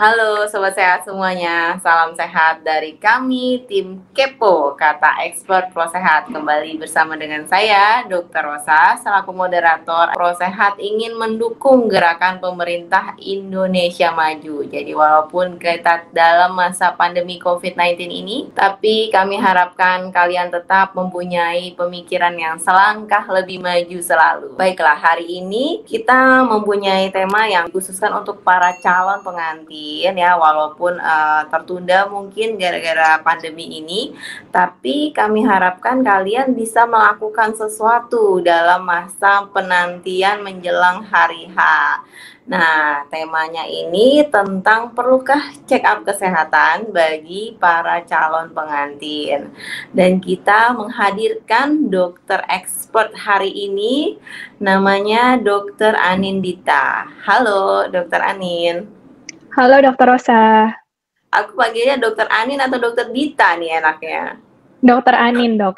Halo Sobat Sehat semuanya, salam sehat dari kami tim Kepo, Kata Expert Pro Sehat. Kembali bersama dengan saya, Dr. Rosa, selaku moderator Pro Sehat ingin mendukung gerakan pemerintah Indonesia Maju. Jadi walaupun kita dalam masa pandemi COVID-19 ini, tapi kami harapkan kalian tetap mempunyai pemikiran yang selangkah lebih maju selalu. Baiklah, hari ini kita mempunyai tema yang dikhususkan untuk para calon pengantin ya, walaupun tertunda mungkin gara-gara pandemi ini, tapi kami harapkan kalian bisa melakukan sesuatu dalam masa penantian menjelang hari H. Nah, temanya ini tentang perlukah check up kesehatan bagi para calon pengantin. Dan kita menghadirkan dokter expert hari ini, namanya Dokter Anin Dita. Halo, Dokter Anin. Halo Dokter Rosa. Aku panggilnya Dokter Anin atau Dokter Dita nih enaknya? Dokter Anin, Dok.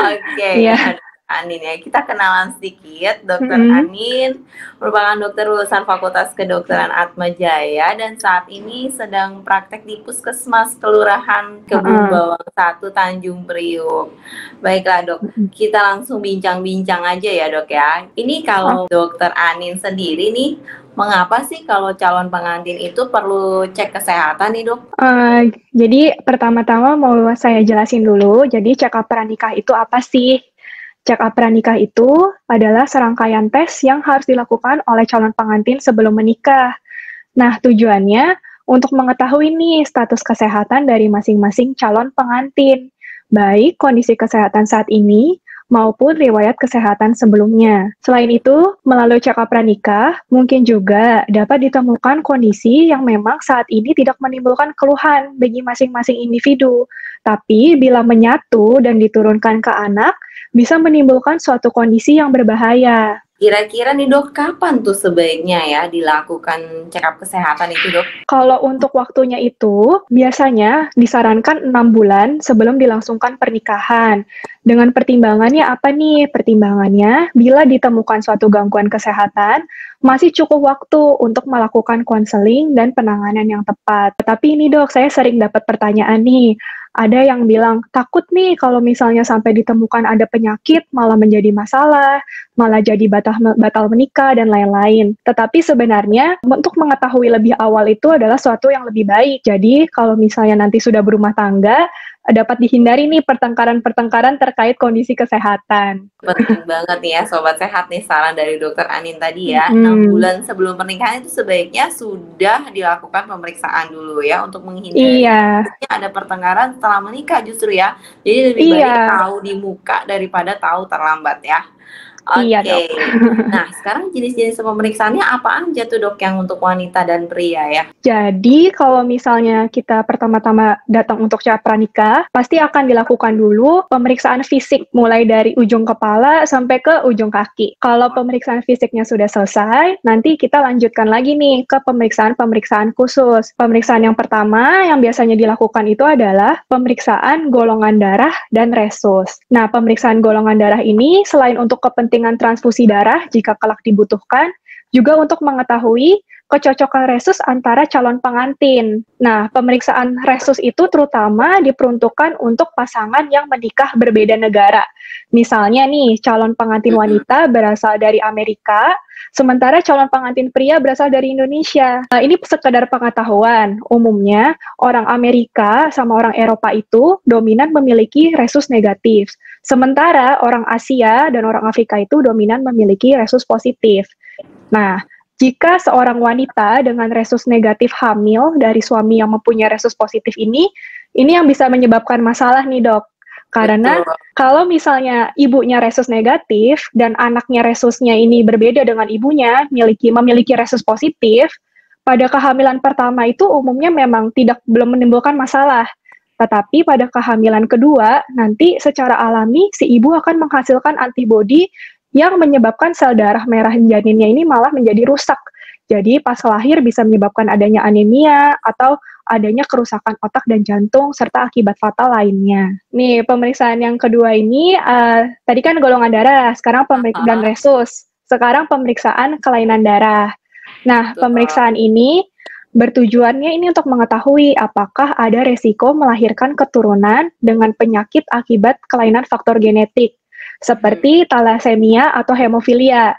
Oke, Iya. Anin ya. Kita kenalan sedikit. Dokter Mm-mm. Anin merupakan dokter lulusan Fakultas Kedokteran Atma Jaya dan saat ini sedang praktek di Puskesmas Kelurahan Kebun Bawang 1 Tanjung Priuk. Baiklah Dok, kita langsung bincang-bincang aja ya Dok ya. Ini kalau Dokter Anin sendiri nih, mengapa sih kalau calon pengantin itu perlu cek kesehatan nih Dok? Jadi pertama-tama mau saya jelasin dulu. Jadi check up pranikah itu apa sih? Check up pranikah itu adalah serangkaian tes yang harus dilakukan oleh calon pengantin sebelum menikah. Nah, tujuannya untuk mengetahui nih status kesehatan dari masing-masing calon pengantin, baik kondisi kesehatan saat ini maupun riwayat kesehatan sebelumnya. Selain itu, melalui check up pranikah, mungkin juga dapat ditemukan kondisi yang memang saat ini tidak menimbulkan keluhan bagi masing-masing individu, tapi bila menyatu dan diturunkan ke anak, bisa menimbulkan suatu kondisi yang berbahaya. Kira-kira nih Dok, kapan tuh sebaiknya ya dilakukan check up kesehatan itu Dok? Kalau untuk waktunya itu, biasanya disarankan 6 bulan sebelum dilangsungkan pernikahan. Dengan pertimbangannya apa nih? Pertimbangannya, bila ditemukan suatu gangguan kesehatan, masih cukup waktu untuk melakukan konseling dan penanganan yang tepat. Tapi ini dok, saya sering dapat pertanyaan nih, ada yang bilang, takut nih kalau misalnya sampai ditemukan ada penyakit, malah menjadi masalah, malah jadi batal menikah, dan lain-lain. Tetapi sebenarnya, untuk mengetahui lebih awal itu adalah suatu yang lebih baik. Jadi, kalau misalnya nanti sudah berumah tangga, dapat dihindari nih pertengkaran-pertengkaran terkait kondisi kesehatan. Penting banget nih ya Sobat Sehat nih saran dari Dokter Anin tadi ya. 6 bulan sebelum pernikahan itu sebaiknya sudah dilakukan pemeriksaan dulu ya untuk menghindari ada pertengkaran setelah menikah justru ya. Jadi lebih baik tahu di muka daripada tahu terlambat ya. Oke. Nah, sekarang jenis-jenis pemeriksaannya apa aja tuh Dok yang untuk wanita dan pria ya? Jadi kalau misalnya kita pertama-tama datang untuk check up pranikah, pasti akan dilakukan dulu pemeriksaan fisik mulai dari ujung kepala sampai ke ujung kaki. Kalau pemeriksaan fisiknya sudah selesai, nanti kita lanjutkan lagi nih ke pemeriksaan-pemeriksaan khusus. Pemeriksaan yang pertama yang biasanya dilakukan itu adalah pemeriksaan golongan darah dan resus. Nah, pemeriksaan golongan darah ini selain untuk kepentingan transfusi darah jika kelak dibutuhkan, juga untuk mengetahui kecocokan resus antara calon pengantin. Nah, pemeriksaan resus itu terutama diperuntukkan untuk pasangan yang menikah berbeda negara. Misalnya nih, calon pengantin wanita berasal dari Amerika, sementara calon pengantin pria berasal dari Indonesia. Nah, ini sekedar pengetahuan. Umumnya, orang Amerika sama orang Eropa itu dominan memiliki resus negatif. Sementara orang Asia dan orang Afrika itu dominan memiliki resus positif. Nah, jika seorang wanita dengan resus negatif hamil dari suami yang mempunyai resus positif ini yang bisa menyebabkan masalah nih dok. Karena kalau misalnya ibunya resus negatif dan anaknya resusnya ini berbeda dengan ibunya, memiliki resus positif, pada kehamilan pertama itu umumnya memang belum menimbulkan masalah. Tetapi pada kehamilan kedua, nanti secara alami si ibu akan menghasilkan antibodi yang menyebabkan sel darah merah janinnya ini malah menjadi rusak. Jadi pas lahir bisa menyebabkan adanya anemia atau adanya kerusakan otak dan jantung serta akibat fatal lainnya. Nih, pemeriksaan yang kedua ini tadi kan golongan darah, sekarang pemeriksaan resus. Sekarang pemeriksaan kelainan darah. Nah, pemeriksaan ini Bertujuannya ini untuk mengetahui apakah ada resiko melahirkan keturunan dengan penyakit akibat kelainan faktor genetik, seperti thalassemia atau hemofilia.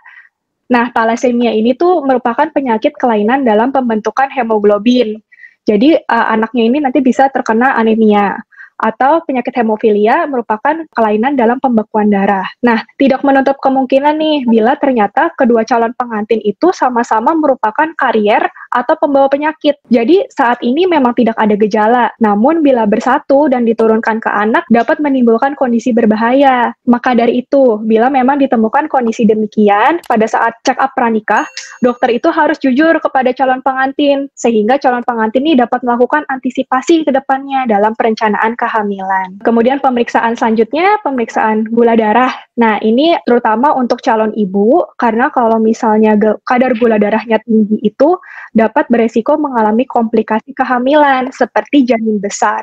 Nah, thalassemia ini tuh merupakan penyakit kelainan dalam pembentukan hemoglobin. Jadi, anaknya ini nanti bisa terkena anemia. Atau penyakit hemofilia merupakan kelainan dalam pembekuan darah. Nah, tidak menutup kemungkinan nih bila ternyata kedua calon pengantin itu sama-sama merupakan karier atau pembawa penyakit. Jadi, saat ini memang tidak ada gejala, namun bila bersatu dan diturunkan ke anak dapat menimbulkan kondisi berbahaya. Maka dari itu, bila memang ditemukan kondisi demikian, pada saat check up pranikah, dokter itu harus jujur kepada calon pengantin, sehingga calon pengantin ini dapat melakukan antisipasi ke depannya dalam perencanaan kehamilan. Kemudian pemeriksaan selanjutnya, pemeriksaan gula darah. Nah, ini terutama untuk calon ibu, karena kalau misalnya kadar gula darahnya tinggi itu dapat beresiko mengalami komplikasi kehamilan, seperti janin besar.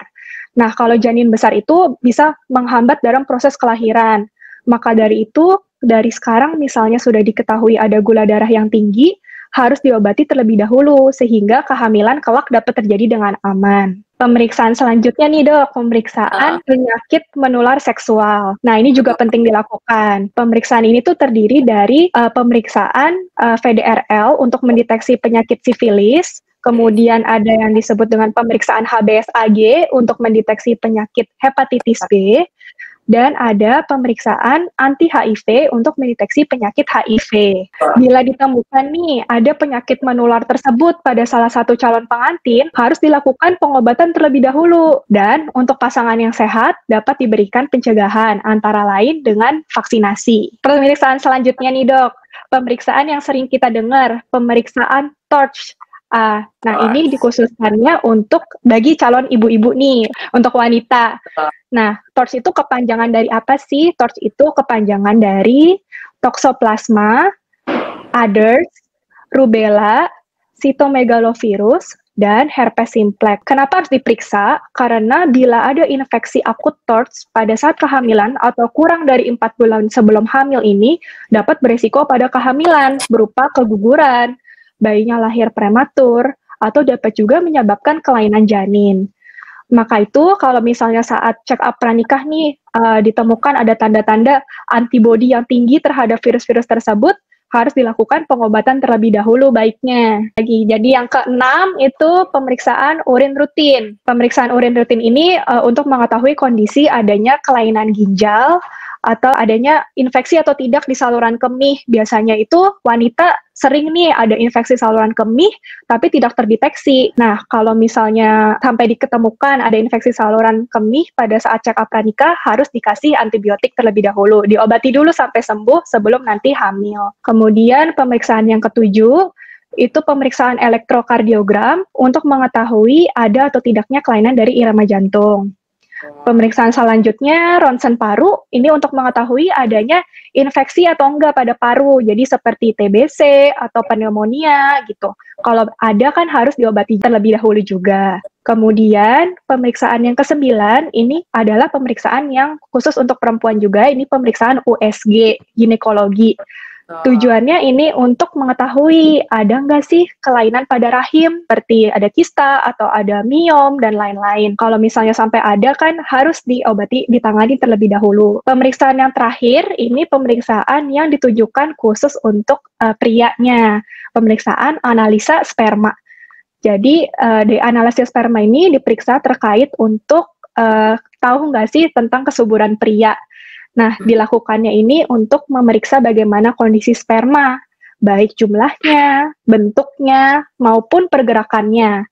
Nah, kalau janin besar itu bisa menghambat dalam proses kelahiran. Maka dari itu, dari sekarang misalnya sudah diketahui ada gula darah yang tinggi, harus diobati terlebih dahulu, sehingga kehamilan kelak dapat terjadi dengan aman. Pemeriksaan selanjutnya nih dok, pemeriksaan penyakit menular seksual. Nah ini juga penting dilakukan. Pemeriksaan ini tuh terdiri dari pemeriksaan VDRL untuk mendeteksi penyakit sifilis, kemudian ada yang disebut dengan pemeriksaan HBsAg untuk mendeteksi penyakit hepatitis B, dan ada pemeriksaan anti-HIV untuk mendeteksi penyakit HIV. Bila ditemukan nih, ada penyakit menular tersebut pada salah satu calon pengantin, harus dilakukan pengobatan terlebih dahulu. Dan untuk pasangan yang sehat, dapat diberikan pencegahan, antara lain dengan vaksinasi. Pemeriksaan selanjutnya nih dok, pemeriksaan yang sering kita dengar, pemeriksaan TORCH. Nah ini dikhususkannya untuk bagi calon ibu-ibu nih, untuk wanita. Nah, TORCH itu kepanjangan dari apa sih? TORCH itu kepanjangan dari Toxoplasma, others, rubella, cytomegalovirus, dan herpes simplex. Kenapa harus diperiksa? Karena bila ada infeksi akut TORCH pada saat kehamilan atau kurang dari 4 bulan sebelum hamil ini, dapat beresiko pada kehamilan berupa keguguran, bayinya lahir prematur, atau dapat juga menyebabkan kelainan janin. Maka itu kalau misalnya saat check up pranikah nih ditemukan ada tanda-tanda antibodi yang tinggi terhadap virus-virus tersebut, harus dilakukan pengobatan terlebih dahulu baiknya. Jadi yang keenam itu pemeriksaan urin rutin. Pemeriksaan urin rutin ini untuk mengetahui kondisi adanya kelainan ginjal atau adanya infeksi atau tidak di saluran kemih. Biasanya itu wanita sering nih ada infeksi saluran kemih tapi tidak terdeteksi. Nah, kalau misalnya sampai diketemukan ada infeksi saluran kemih pada saat check up pranikah, harus dikasih antibiotik terlebih dahulu. Diobati dulu sampai sembuh sebelum nanti hamil. Kemudian pemeriksaan yang ketujuh, itu pemeriksaan elektrokardiogram untuk mengetahui ada atau tidaknya kelainan dari irama jantung. Pemeriksaan selanjutnya, ronsen paru, ini untuk mengetahui adanya infeksi atau enggak pada paru, jadi seperti TBC atau pneumonia gitu. Kalau ada kan harus diobati terlebih dahulu juga. Kemudian pemeriksaan yang ke-9, ini adalah pemeriksaan yang khusus untuk perempuan juga, ini pemeriksaan USG, ginekologi. Tujuannya ini untuk mengetahui ada nggak sih kelainan pada rahim, seperti ada kista atau ada miom dan lain-lain. Kalau misalnya sampai ada kan harus diobati, ditangani terlebih dahulu. Pemeriksaan yang terakhir ini pemeriksaan yang ditujukan khusus untuk prianya, pemeriksaan analisa sperma. Jadi di analisis sperma ini diperiksa terkait untuk tahu nggak sih tentang kesuburan pria. Nah, dilakukannya ini untuk memeriksa bagaimana kondisi sperma, baik jumlahnya, bentuknya, maupun pergerakannya.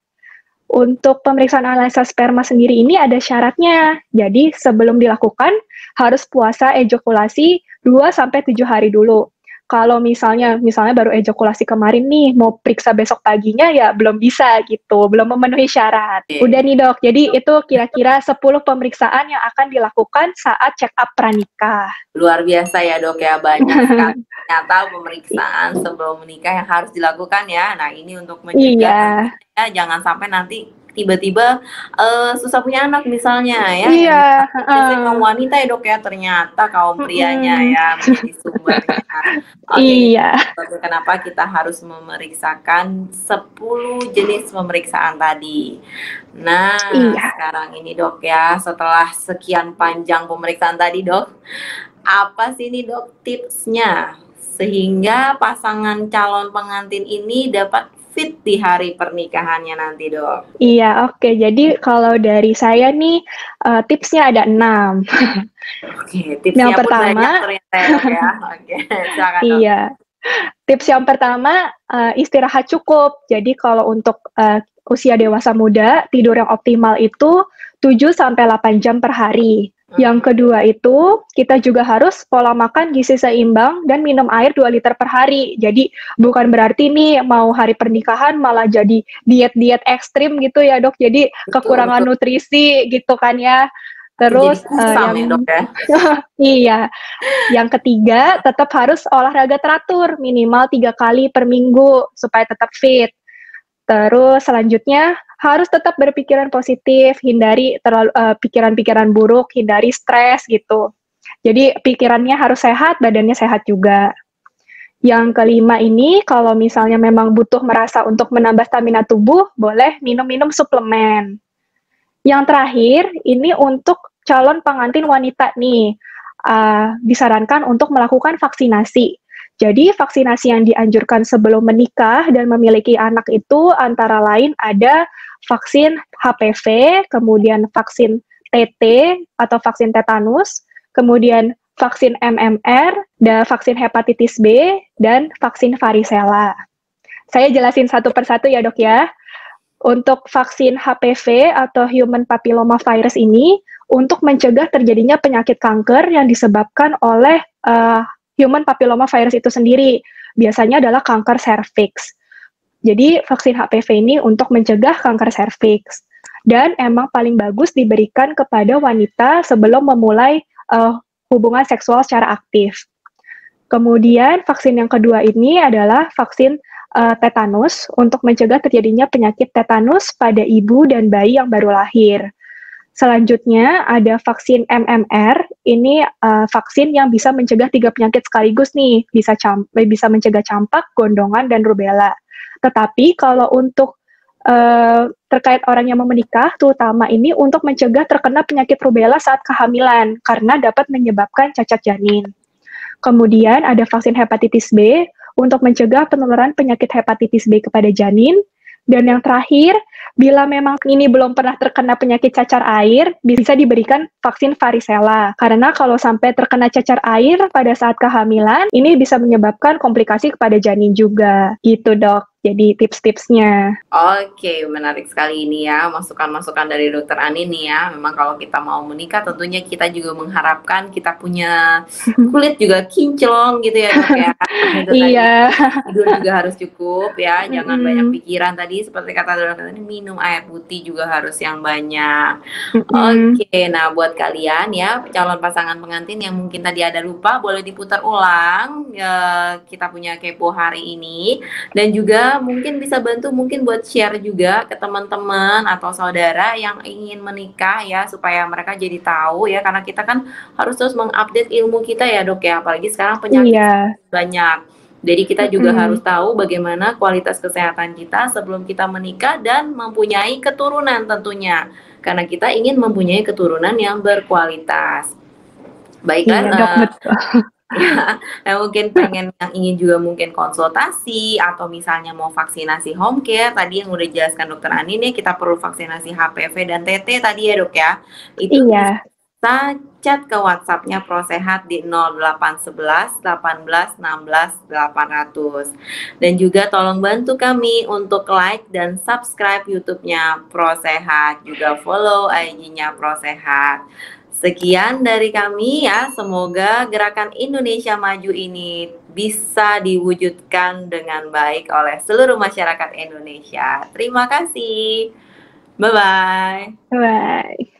Untuk pemeriksaan analisa sperma sendiri ini ada syaratnya. Jadi, sebelum dilakukan, harus puasa ejakulasi 2-7 hari dulu. Kalau misalnya baru ejakulasi kemarin nih, mau periksa besok paginya ya belum bisa gitu, belum memenuhi syarat. Udah nih dok, jadi itu kira-kira 10 pemeriksaan yang akan dilakukan saat check up pranikah. Luar biasa ya dok ya, banyak sekali ternyata pemeriksaan sebelum menikah yang harus dilakukan ya. Nah ini untuk mencegah jangan sampai nanti tiba-tiba susah punya anak misalnya ya, yang Iya, biasanya kaum heeh. wanita ya dok ya, ternyata kaum prianya Mhm. ya menjadi sumbernya. Oke, jadi Iya, kenapa kita harus memeriksakan 10 jenis pemeriksaan tadi. Nah, iya. sekarang ini dok ya, setelah sekian panjang pemeriksaan tadi dok, apa sih nih dok tipsnya sehingga pasangan calon pengantin ini dapat fit di hari pernikahannya nanti dok? Iya, oke. Jadi kalau dari saya nih, tipsnya ada 6. Oke, Yang tipsnya pun banyak pertama ternyata ya dok ya. Oke, silakan dok. iya, tips yang pertama, istirahat cukup. Jadi kalau untuk, usia dewasa muda, tidur yang optimal itu 7 sampai 8 jam per hari. Yang kedua itu, kita juga harus pola makan gizi seimbang dan minum air 2 liter per hari. Jadi bukan berarti nih mau hari pernikahan malah jadi diet-diet ekstrim gitu ya, Dok. Jadi Betul kekurangan betul. nutrisi gitu kan ya. Nanti jadi Terus, kusam yang ya dok ya. iya, yang ketiga tetap harus olahraga teratur, minimal 3 kali per minggu supaya tetap fit. Terus selanjutnya harus tetap berpikiran positif, hindari pikiran-pikiran buruk, hindari stres gitu. Jadi pikirannya harus sehat, badannya sehat juga. Yang kelima ini kalau misalnya memang butuh merasa untuk menambah stamina tubuh, boleh minum-minum suplemen. Yang terakhir, ini untuk calon pengantin wanita nih, disarankan untuk melakukan vaksinasi. Jadi vaksinasi yang dianjurkan sebelum menikah dan memiliki anak itu antara lain ada vaksin HPV, kemudian vaksin TT atau vaksin tetanus, kemudian vaksin MMR, dan vaksin hepatitis B, dan vaksin varicella. Saya jelasin satu persatu ya dok ya. Untuk vaksin HPV atau Human Papilloma Virus ini untuk mencegah terjadinya penyakit kanker yang disebabkan oleh Human Papilloma Virus itu sendiri. Biasanya adalah kanker serviks. Jadi vaksin HPV ini untuk mencegah kanker serviks. Dan emang paling bagus diberikan kepada wanita sebelum memulai hubungan seksual secara aktif. Kemudian vaksin yang kedua ini adalah vaksin tetanus untuk mencegah terjadinya penyakit tetanus pada ibu dan bayi yang baru lahir. Selanjutnya ada vaksin MMR, ini vaksin yang bisa mencegah 3 penyakit sekaligus nih, bisa mencegah campak, gondongan, dan rubella. Tetapi kalau untuk terkait orang yang mau menikah, terutama ini untuk mencegah terkena penyakit rubella saat kehamilan, karena dapat menyebabkan cacat janin. Kemudian ada vaksin hepatitis B untuk mencegah penularan penyakit hepatitis B kepada janin. Dan yang terakhir, bila memang ini belum pernah terkena penyakit cacar air, bisa diberikan vaksin varicella. Karena kalau sampai terkena cacar air pada saat kehamilan, ini bisa menyebabkan komplikasi kepada janin juga. Gitu dok, jadi tips-tipsnya. Oke, menarik sekali ini ya, masukan-masukan dari dokter Ani nih ya. Memang kalau kita mau menikah tentunya kita juga mengharapkan kita punya kulit juga kinclong gitu ya dok ya. Itu tadi Iya. tidur juga harus cukup ya, jangan banyak Mm-mm. pikiran tadi seperti kata dokter tadi, minum air putih juga harus yang banyak. Mm-mm. Oke, nah buat kalian ya calon pasangan pengantin yang mungkin tadi ada lupa, boleh diputar ulang ya, kita punya kepo hari ini. Dan juga mungkin bisa bantu mungkin buat share juga ke teman-teman atau saudara yang ingin menikah ya, supaya mereka jadi tahu ya, karena kita kan harus terus mengupdate ilmu kita ya dok ya, apalagi sekarang penyakit Iya. banyak. Jadi kita juga harus Mm-mm. tahu bagaimana kualitas kesehatan kita sebelum kita menikah dan mempunyai keturunan tentunya. Karena kita ingin mempunyai keturunan yang berkualitas. Baiklah, Iya dok, betul. ya, yang mungkin pengen yang ingin juga mungkin konsultasi atau misalnya mau vaksinasi home care tadi yang udah jelaskan dokter Ani nih, kita perlu vaksinasi HPV dan TT tadi ya dok ya. Itu Iya. bisa chat ke WhatsApp-nya Prosehat di 0811 18 16 800. Dan juga tolong bantu kami untuk like dan subscribe YouTube-nya Prosehat, juga follow IG-nya Prosehat. Sekian dari kami ya, semoga gerakan Indonesia Maju ini bisa diwujudkan dengan baik oleh seluruh masyarakat Indonesia. Terima kasih. Bye-bye. Bye.